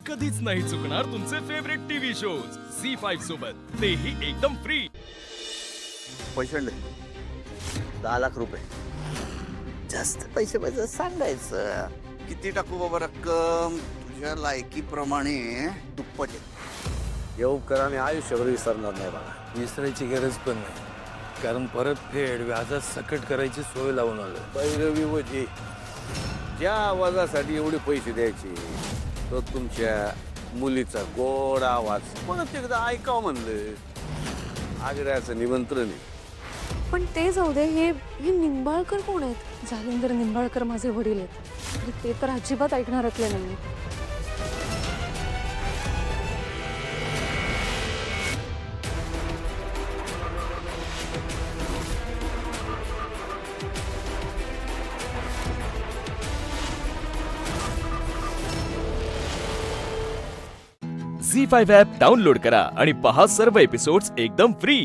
कधीच नाही चुकणार तुमचे फेवरेट टीव्ही शोज झी5 सोबत, तेही एकदम फ्री. पैसे आणले 10 लाख रुपये. जास्त पैसे पाहिजे सांगायचं. किती टाकू बाबा रक्कम? तुझ्या लायकीप्रमाणे दुप्पट आहे. येऊ करा आणि आयुष्यभर विसरणार नाही बघा. विसरायची गरज पण नाही, कारण परत फेड व्याजात सकट करायची सोय लावून आलं. पैरवी वजी ज्या आवाजासाठी एवढे पैसे द्यायचे, तो तुमच्या मुलीचा गोड आवाज परत एकदा ऐकावं म्हणलं. आग्र्याचं निमंत्रण आहे. पण ते जाऊ दे, हे निंबाळकर कोण आहेत? जालिंदर निंबाळकर माझे वडील आहेत. म्हणजे ते तर अजिबात ऐकणारातले नाही. झी5 ॲप डाउनलोड करा आणि पहा सर्व एपिसोड्स एकदम फ्री.